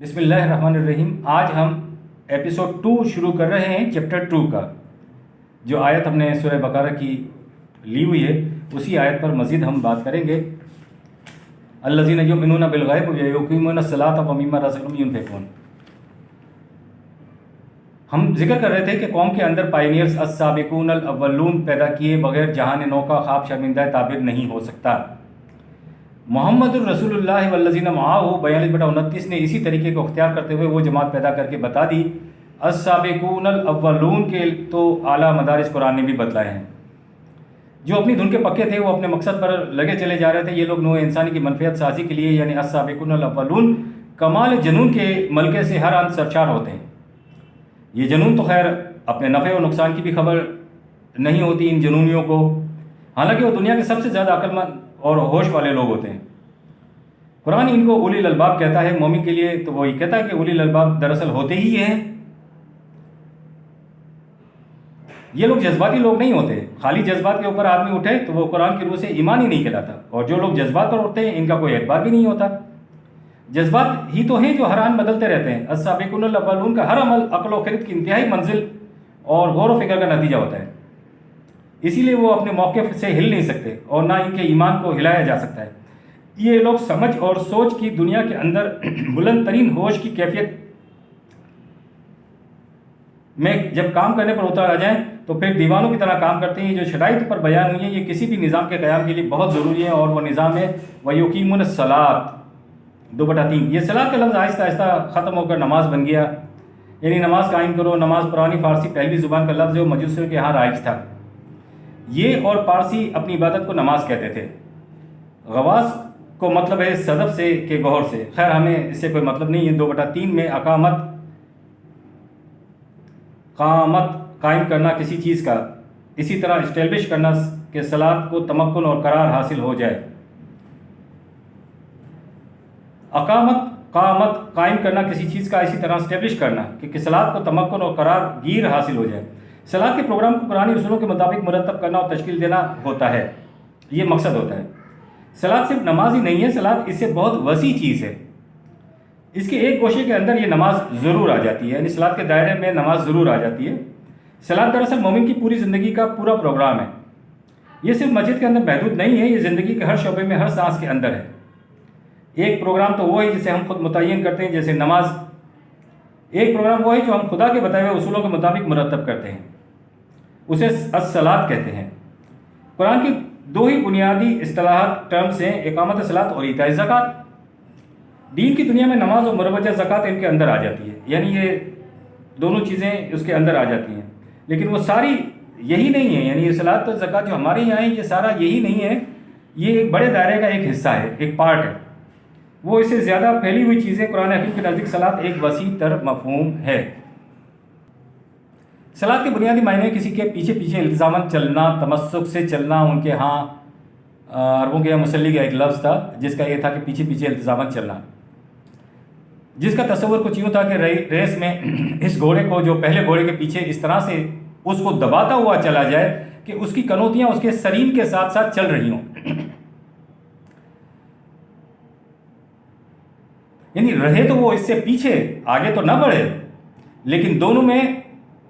بسم اللہ الرحمن الرحیم۔ آج ہم ایپیسوڈ 2 شروع کر رہے ہیں چیپٹر 2 کا۔ جو آیت ہم نے سورہ بقرہ کی لی ہوئی ہے اسی آیت پر مزید ہم بات کریں گے۔ الذین یؤمنون بالغیب ویقیمون الصلاۃ ومما رزقناہم ینفقون۔ ہم ذکر کر رہے تھے کہ قوم کے اندر پائنیئرز السابقون الاولون پیدا کیے بغیر جہان نو کا خواب شرمندہ تعبیر نہیں ہو سکتا۔ محمد الرسول اللہ والذین معاہ 42/29 نے اسی طریقے کو اختیار کرتے ہوئے وہ جماعت پیدا کر کے بتا دی۔ السابقون الاولون کے تو اعلیٰ مدارس قرآن نے بھی بتلائے ہیں۔ جو اپنی دھن کے پکے تھے وہ اپنے مقصد پر لگے چلے جا رہے تھے۔ یہ لوگ نوع انسانی کی منفعت سازی کے لیے یعنی السابقون الاولون کمال جنون کے ملکے سے ہر آن سرشار ہوتے ہیں۔ یہ جنون تو خیر اپنے نفع و نقصان کی بھی خبر نہیں ہوتی ان جنونیوں کو، حالانکہ وہ دنیا کے سب سے زیادہ عقل مند اور ہوش والے لوگ ہوتے ہیں۔ قرآن ان کو اولی الالباب کہتا ہے۔ مومن کے لیے تو وہی کہتا ہے کہ اولی الالباب دراصل ہوتے ہی ہیں۔ یہ لوگ جذباتی لوگ نہیں ہوتے۔ خالی جذبات کے اوپر آدمی اٹھے تو وہ قرآن کی روح سے ایمان ہی نہیں کہلاتا، اور جو لوگ جذبات پر اٹھتے ہیں ان کا کوئی اعتبار بھی نہیں ہوتا۔ جذبات ہی تو ہیں جو ہر آن بدلتے رہتے ہیں۔ السابقون الاولون کا ہر عمل عقل و خرد کی انتہائی منزل اور غور و فکر کا نتیجہ ہوتا ہے، اسی لیے وہ اپنے موقف سے ہل نہیں سکتے اور نہ ان کے ایمان کو ہلایا جا سکتا ہے۔ یہ لوگ سمجھ اور سوچ کی دنیا کے اندر بلند ترین ہوش کی کیفیت میں جب کام کرنے پر اتر آ جائیں تو پھر دیوانوں کی طرح کام کرتے ہیں۔ جو شرائط پر بیان ہوئی ہیں یہ کسی بھی نظام کے قیام کے لیے بہت ضروری ہے، اور وہ نظام ہے وَيُقِيمُونَ الصَّلَاةَ 2/3۔ یہ صلاۃ کا لفظ آہستہ آہستہ ختم ہو کر نماز بن گیا، یعنی نماز قائم کرو۔ نماز پرانی فارسی پہلوی زبان کا لفظ ہے، وہ مجوسیوں کے ہاں رائج تھا۔ یہ اور پارسی اپنی عبادت کو نماز کہتے تھے۔ غواص کو مطلب ہے صدف سے کہ گوہر سے، خیر ہمیں اس سے کوئی مطلب نہیں ہے۔ 2/3 میں اقامت قائم کرنا کسی چیز کا، اسی طرح اسٹیبلش کرنا کہ صلاۃ کو تمکن اور قرار حاصل ہو جائے۔ قامت قائم کرنا کسی چیز کا، اسی طرح اسٹیبلش کرنا کہ صلاۃ کو تمکن اور قرار گیر حاصل ہو جائے۔ صلاۃ کے پروگرام کو قرآنی اصولوں کے مطابق مرتب کرنا اور تشکیل دینا ہوتا ہے، یہ مقصد ہوتا ہے۔ صلاۃ صرف نماز ہی نہیں ہے، صلاۃ اس سے بہت وسیع چیز ہے۔ اس کے ایک گوشے کے اندر یہ نماز ضرور آ جاتی ہے، یعنی صلاۃ کے دائرے میں نماز ضرور آ جاتی ہے۔ صلاۃ دراصل مومن کی پوری زندگی کا پورا پروگرام ہے۔ یہ صرف مسجد کے اندر محدود نہیں ہے، یہ زندگی کے ہر شعبے میں ہر سانس کے اندر ہے۔ ایک پروگرام تو وہ ہے جسے ہم خود متعین کرتے ہیں جیسے نماز، ایک پروگرام وہ ہے جو ہم خدا کے بتائے ہوئے اصولوں کے مطابق مرتب کرتے ہیں، اسے الصلاۃ کہتے ہیں۔ قرآن کی 2 ہی بنیادی اصطلاحات ٹرمز ہیں، اقامت صلاۃ اور ایتاء زکوٰۃ۔ دین کی دنیا میں نماز اور مروجہ زکوٰۃ ان کے اندر آ جاتی ہے، یعنی یہ دونوں چیزیں اس کے اندر آ جاتی ہیں، لیکن وہ ساری یہی نہیں ہے، یعنی یہ صلاۃ اور زکوٰۃ جو ہمارے یہاں ہے یہ سارا یہی نہیں ہے، یہ ایک بڑے دائرے کا ایک حصہ ہے، ایک پارٹ ہے۔ وہ اس سے زیادہ پھیلی ہوئی چیزیں قرآن حکیم کے نزدیک صلاۃ ایک وسیع تر مفہوم ہے۔ صلاۃ کے بنیادی معنی کسی کے پیچھے التزاماً چلنا، تمسک سے چلنا۔ ان کے ہاں عربوں کے یہاں مسلی کا ایک لفظ تھا جس کا یہ تھا کہ پیچھے التزاماً چلنا، جس کا تصور کچھ یوں تھا کہ ریس میں اس گھوڑے کو جو پہلے گھوڑے کے پیچھے اس طرح سے اس کو دباتا ہوا چلا جائے کہ اس کی کنوتیاں اس کے سرین کے ساتھ ساتھ چل رہی ہوں، یعنی رہے تو وہ اس سے پیچھے، آگے تو نہ بڑھے لیکن دونوں میں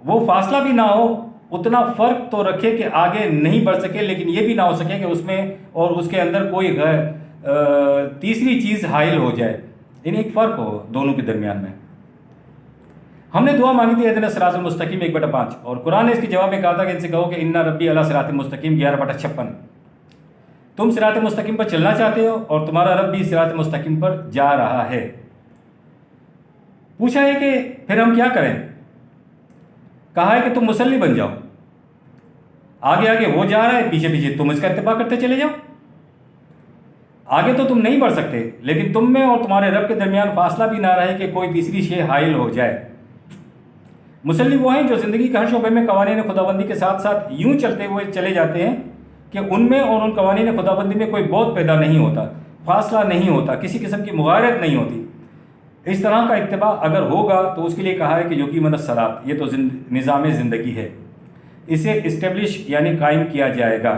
وہ فاصلہ بھی نہ ہو، اتنا فرق تو رکھے کہ آگے نہیں بڑھ سکے لیکن یہ بھی نہ ہو سکے کہ اس میں اور اس کے اندر کوئی تیسری چیز حائل ہو جائے، یعنی ایک فرق ہو دونوں کے درمیان میں۔ ہم نے دعا مانگی تھی اہدنا الصراط المستقیم 1/5، اور قرآن نے اس کے جواب میں کہا تھا کہ ان سے کہو کہ ان ربی علی صراط مستقیم 11/56۔ تم صراط مستقیم پر چلنا چاہتے ہو اور تمہارا رب بھی صراط مستقیم پر جا رہا ہے۔ پوچھا ہے کہ پھر ہم کیا کریں؟ کہا ہے کہ تم مصلی بن جاؤ، آگے آگے وہ جا رہا ہے، پیچھے پیچھے تم اس کا اتباع کرتے چلے جاؤ۔ آگے تو تم نہیں بڑھ سکتے لیکن تم میں اور تمہارے رب کے درمیان فاصلہ بھی نہ رہے کہ کوئی تیسری شے حائل ہو جائے۔ مصلی وہ ہیں جو زندگی کے ہر شعبے میں قوانین خداوندی کے ساتھ ساتھ یوں چلتے ہوئے چلے جاتے ہیں کہ ان میں اور ان قوانین خداوندی میں کوئی بہت پیدا نہیں ہوتا، فاصلہ نہیں ہوتا، کسی قسم کی مغایرت نہیں ہوتی۔ اس طرح کا اتباع اگر ہوگا تو اس کے لیے کہا ہے کہ یقیمون الصلاۃ، یہ تو نظام زندگی ہے، اسے اسٹیبلش یعنی قائم کیا جائے گا۔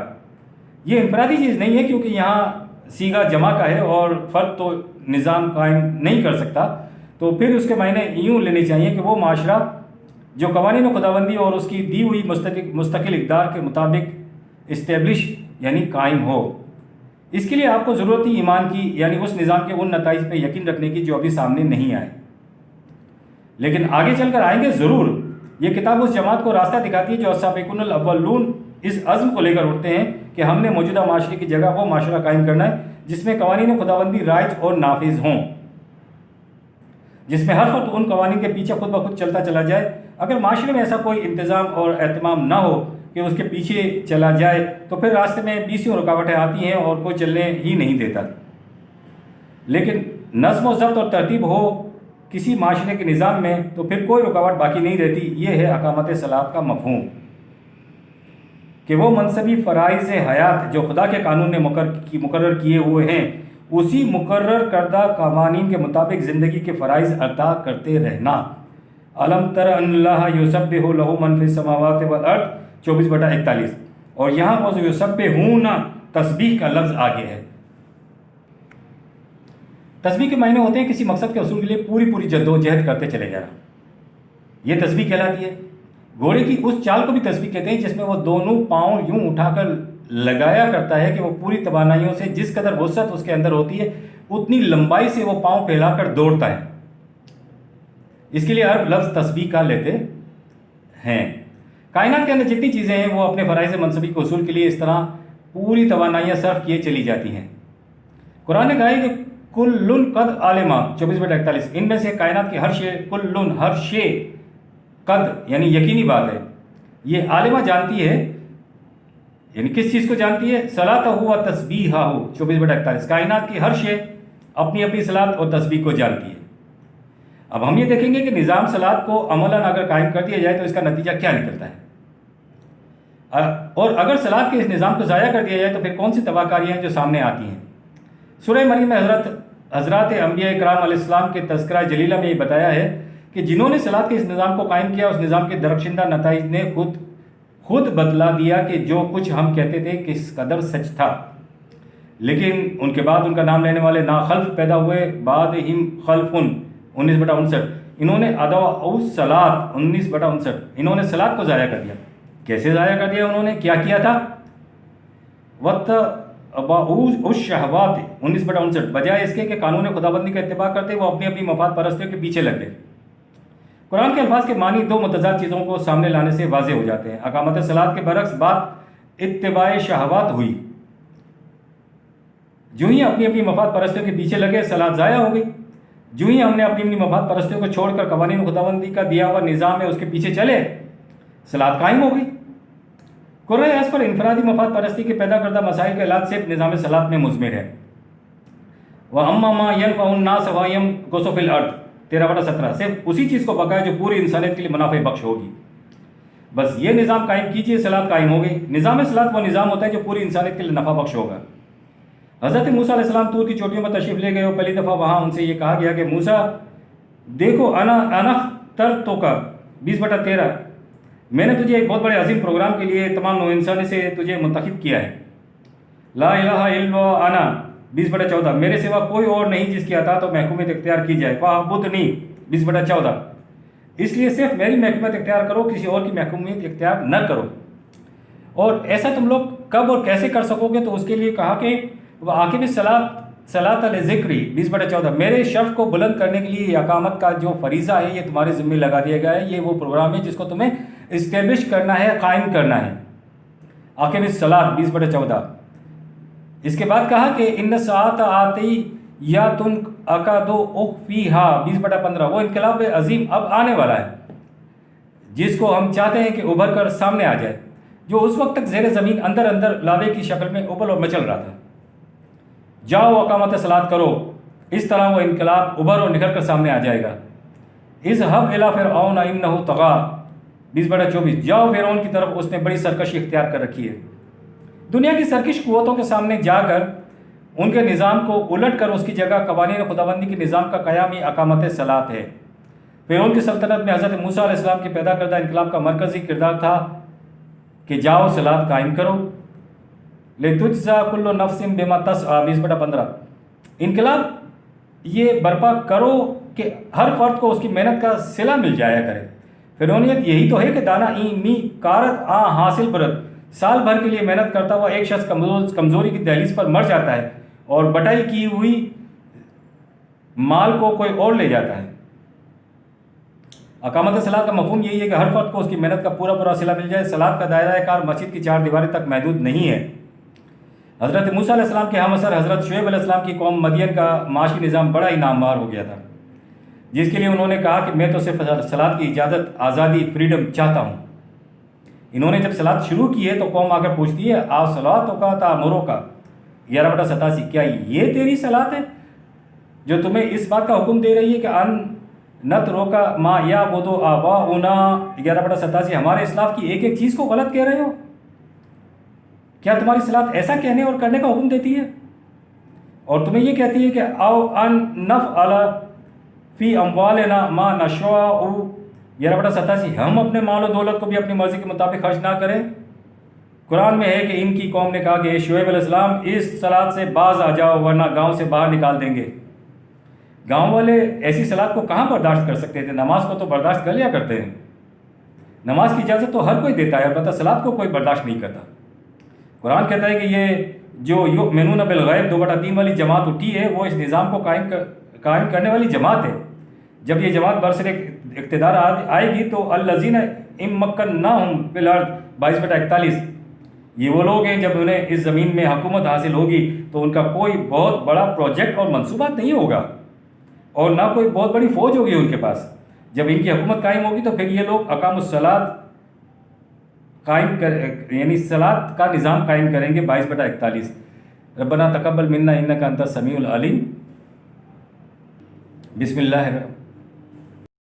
یہ انفرادی چیز نہیں ہے کیونکہ یہاں صیغہ جمع کا ہے اور فرد تو نظام قائم نہیں کر سکتا، تو پھر اس کے معنی یوں لینے چاہیے کہ وہ معاشرہ جو قوانین و خداوندی اور اس کی دی ہوئی مستقل اقدار کے مطابق اسٹیبلش یعنی قائم ہو۔ اس کے لیے آپ کو ضرورت ہی ایمان کی یعنی اس نظام کے ان نتائج پہ یقین رکھنے کی جو ابھی سامنے نہیں آئے، لیکن آگے چل کر آئیں گے ضرور۔ یہ کتاب اس جماعت کو راستہ دکھاتی ہے جو السابقون الاولون اس عزم کو لے کر اٹھتے ہیں کہ ہم نے موجودہ معاشرے کی جگہ وہ معاشرہ قائم کرنا ہے جس میں قوانین خداوندی رائج اور نافذ ہوں، جس میں ہر فرد ان قوانین کے پیچھے خود بخود چلتا چلا جائے۔ اگر معاشرے میں ایسا کوئی انتظام اور اہتمام نہ ہو کہ اس کے پیچھے چلا جائے تو پھر راستے میں بیسیوں رکاوٹیں آتی ہیں اور کوئی چلنے ہی نہیں دیتا۔ لیکن نظم و ضبط اور ترتیب ہو کسی معاشرے کے نظام میں تو پھر کوئی رکاوٹ باقی نہیں رہتی۔ یہ ہے اقامت صلاۃ کا مفہوم کہ وہ منصبی فرائض حیات جو خدا کے قانون نے مقرر کیے ہوئے ہیں اسی مقرر کردہ قوانین کے مطابق زندگی کے فرائض ادا کرتے رہنا۔ الم تر ان اللہ یسبح لہ من فی السماوات والارض 24/41، اور یہاں وہ یسبحون تسبیح کا لفظ آگے ہے۔ تسبیح کے معنی ہوتے ہیں کسی مقصد کے حصول کے لیے پوری جد و جہد کرتے چلے جانا، یہ تسبیح کہلاتی ہے۔ گھوڑے کی اس چال کو بھی تسبیح کہتے ہیں جس میں وہ دونوں پاؤں یوں اٹھا کر لگایا کرتا ہے کہ وہ پوری توانائیوں سے جس قدر وسعت اس کے اندر ہوتی ہے اتنی لمبائی سے وہ پاؤں پھیلا کر دوڑتا ہے۔ اس کے لیے عرب لفظ تسبیح کا لیتے ہیں۔ کائنات کے اندر جتنی چیزیں ہیں وہ اپنے فرائض منصبی کے حصول کے لیے اس طرح پوری توانائیاں صرف کیے چلی جاتی ہیں۔ قرآن نے کہا ہے کہ کل قد عالمہ 24/41، ان میں سے کائنات کی ہر شے ہر شے قد یعنی یقینی بات ہے، یہ عالمہ جانتی ہے، یعنی کس چیز کو جانتی ہے؟ صلاۃ و تسبیحہ 24/41، کائنات کی ہر شے اپنی اپنی صلاۃ اور تسبیح کو جانتی ہے۔ اب ہم یہ دیکھیں گے کہ نظام صلاۃ کو عملاً اگر قائم کر دیا جائے تو اس کا نتیجہ کیا نکلتا ہے، اور اگر صلاۃ کے اس نظام کو ضائع کر دیا جائے تو پھر کون سی تباہ کاریاں ہیں جو سامنے آتی ہیں۔ سورہ مریم میں حضرات انبیاء کرام علیہ السلام کے تذکرہ جلیلہ میں یہ بتایا ہے کہ جنہوں نے صلاۃ کے اس نظام کو قائم کیا اس نظام کے درخشندہ نتائج نے خود بتلا دیا کہ جو کچھ ہم کہتے تھے کس قدر سچ تھا، لیکن ان کے بعد ان کا نام لینے والے ناخلف پیدا ہوئے، بعدہم خلف 19/59، انہوں نے اضاعوا الصلاۃ 19/59، انہوں نے صلاۃ کو ضائع کر دیا۔ کیسے ضائع کر دیا؟ انہوں نے کیا کیا تھا؟ واتبعوا الشہوات 19/59، بجائے اس کے کہ قانون خداوندی کا اتباع کرتے وہ اپنی اپنی مفاد پرستیوں کے پیچھے لگ گئے۔ قرآن کے الفاظ کے معنی دو متضاد چیزوں کو سامنے لانے سے واضح ہو جاتے ہیں۔ اقامت صلاۃ کے برعکس بات اتباع شہوات ہوئی، جو ہی اپنی اپنی مفاد پرستیوں کے پیچھے لگے صلاۃ ضائع ہو گئی۔ جو ہی ہم نے اپنی اپنی مفاد پرستیوں کو چھوڑ کر قوانین خداوندی کا دیا ہوا نظام ہے اس کے پیچھے چلے، صلاۃ قائم ہو گئی۔ قرآن اس پر انفرادی مفاد پرستی کے پیدا کردہ مسائل کے علاج صرف نظام صلاۃ میں مضمر ہے۔ وَأَمَّا مَا يَنْفَعُ النَّاسَ وَيَمْكُثُ فِي الْأَرْضِ 13/17، صرف اسی چیز کو بقایا جو پوری انسانیت کے لیے منافع بخش ہوگی۔ بس یہ نظام قائم کیجئے، صلاۃ قائم ہو گئی۔ نظام صلاۃ وہ نظام ہوتا ہے جو پوری انسانیت کے لیے نفع بخش ہوگا۔ حضرت موسیٰ علیہ السلام طور کی چوٹیوں پر تشریف لے گئے اور پہلی دفعہ وہاں ان سے یہ کہا گیا کہ موسیٰ دیکھو انا اخترتک 20/13، میں نے تجھے ایک بہت بڑے عظیم پروگرام کے لیے تمام نوع انسانی سے تجھے منتخب کیا ہے۔ لا الہ الا انا 20/14، میرے سوا کوئی اور نہیں جس کی اطاعت اور محکومیت اختیار کی جائے۔ فاعبدنی 20/14، اس لیے صرف میری محکومیت اختیار کرو، کسی اور کی محکومیت اختیار نہ کرو۔ اور ایسا تم لوگ کب اور کیسے کر سکو گے؟ تو اس کے لیے کہا کہ عاقب صلاۃ لذکری 20/14، میرے شرف کو بلند کرنے کے لیے اقامت کا جو فریضہ ہے یہ تمہارے ذمہ لگا دیا گیا ہے۔ یہ وہ پروگرام ہے جس کو تمہیں اسٹیبلش کرنا ہے، قائم کرنا ہے۔ عاقب صلاۃ 20/14۔ اس کے بعد کہا کہ ان ساعت آتی یا تن اکادو اخفیہا 20/15، وہ انقلاب عظیم اب آنے والا ہے جس کو ہم چاہتے ہیں کہ ابھر کر سامنے آ جائے، جو اس وقت تک زیر زمین اندر لاوے کی شکل میں ابل اور مچل رہا تھا۔ جاؤ اقامت صلاۃ کرو، اس طرح وہ انقلاب ابھر اور نکل کر سامنے آ جائے گا۔ اذهب الی فرعون انہ طغی 20/24، جاؤ فرعون کی طرف، اس نے بڑی سرکشی اختیار کر رکھی ہے۔ دنیا کی سرکش قوتوں کے سامنے جا کر ان کے نظام کو الٹ کر اس کی جگہ قوانین خداوندی کے نظام کا قیام ہی اقامت صلاۃ ہے۔ فرعون کی سلطنت میں حضرت موسیٰ علیہ السلام کے پیدا کردہ انقلاب کا مرکزی کردار تھا کہ جاؤ صلاۃ قائم کرو۔ لِتُجْزَى كُلُّ نَفْسٍ بِمَا تَسْعَىٰ 20/15، انقلاب یہ برپا کرو کہ ہر فرد کو اس کی محنت کا صلہ مل جایا کرے۔ فرعونیت یہی تو ہے کہ دانا این می کارت آ حاصل برت، سال بھر کے لیے محنت کرتا ہوا ایک شخص کمزوری کی دہلیز پر مر جاتا ہے اور بٹائی کی ہوئی مال کو کوئی اور لے جاتا ہے۔ اقامت صلاۃ کا مفہوم یہی ہے کہ ہر فرد کو اس کی محنت کا پورا صلہ مل جائے۔ صلاۃ کا دائرہ کار مسجد کی 4 دیواریں تک محدود نہیں ہے۔ حضرت موسیٰ علیہ السلام کے ہم اثر حضرت شعیب علیہ السلام کی قوم مدین کا معاشی نظام بڑا ہی نامور ہو گیا تھا، جس کے لیے انہوں نے کہا کہ میں تو صرف صلاۃ کی اجازت، آزادی، فریڈم چاہتا ہوں۔ انہوں نے جب صلاۃ شروع کی ہے تو قوم آ کر پوچھتی ہے آ صلاتوں کا تعمروں کا 11/87، کیا یہ تیری صلاۃ ہے جو تمہیں اس بات کا حکم دے رہی ہے کہ ان نت روکا ما یا بدو آباؤنا 11/87 ہمارے اسلاف کی ایک ایک چیز کو غلط کہہ رہے ہو؟ کیا تمہاری صلاۃ ایسا کہنے اور کرنے کا حکم دیتی ہے اور تمہیں یہ کہتی ہے کہ او ان نفعل فی اموالنا ما نشاء 11/87 ہم اپنے مال و دولت کو بھی اپنی مرضی کے مطابق خرچ نہ کریں؟ قرآن میں ہے کہ ان کی قوم نے کہا کہ شعیب علیہ السلام اس صلاۃ سے باز آ جاؤ ورنہ گاؤں سے باہر نکال دیں گے۔ گاؤں والے ایسی صلاۃ کو کہاں برداشت کر سکتے تھے؟ نماز کو تو برداشت کر لیا کرتے ہیں۔ نماز کی اجازت تو ہر کوئی دیتا ہے، البتہ صلاۃ کو کوئی برداشت نہیں کرتا۔ قرآن کہتا ہے کہ یہ جو یؤمنون بالغیب 2/3 والی جماعت اٹھی ہے وہ اس نظام کو قائم کرنے والی جماعت ہے۔ جب یہ جماعت برسر اقتدار آئے گی تو الذین ان مکناہم فی الارض 22/41، یہ وہ لوگ ہیں جب انہیں اس زمین میں حکومت حاصل ہوگی تو ان کا کوئی بہت بڑا پروجیکٹ اور منصوبات نہیں ہوگا اور نہ کوئی بہت بڑی فوج ہوگی ان کے پاس۔ جب ان کی حکومت قائم ہوگی تو پھر یہ لوگ اقام الصلاۃ یعنی صلاۃ کا نظام قائم کریں گے 22/41۔ ربنا تقبل منا انک انت السمیع العلیم۔ بسم اللہ